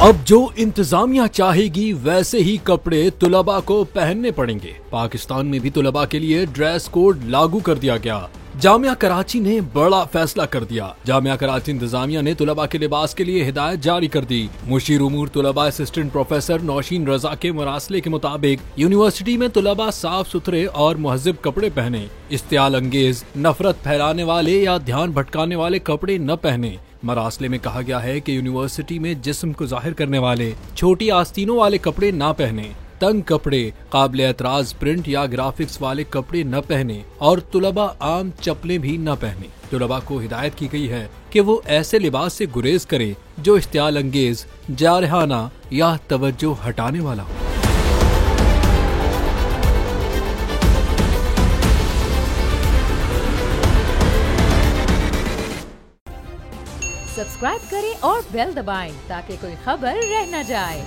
अब जो इंतजामिया चाहेगी वैसे ही कपड़े तुलबा को पहनने पड़ेंगे। पाकिस्तान में भी तुलबा के लिए ड्रेस कोड लागू कर दिया गया। जामिया कराची ने बड़ा फैसला कर दिया। जामिया कराची इंतजामिया ने तुलबा के लिबास के लिए हिदायत जारी कर दी। मुशीर उमूर तुलबा असिस्टेंट प्रोफेसर नौशीन रजा के मरासले के मुताबिक यूनिवर्सिटी में तुलबा साफ सुथरे और महजिब कपड़े पहने, इस्तेआल अंगेज, नफरत फैलाने वाले या ध्यान भटकाने वाले कपड़े न पहने। मरासले में कहा गया है कि यूनिवर्सिटी में जिस्म को जाहिर करने वाले छोटी आस्तीनों वाले कपड़े न पहने, तंग कपड़े, काबिल एतराज प्रिंट या ग्राफिक्स वाले कपड़े न पहने और तुलबा आम चप्पलें भी न पहने। तुलबा को हिदायत की गई है कि वो ऐसे लिबास से गुरेज करें जो इस्तेआल अंगेज, जारहाना या तवज्जो हटाने वाला हो। सब्सक्राइब करें और बेल दबाएं ताकि कोई खबर रह न जाए।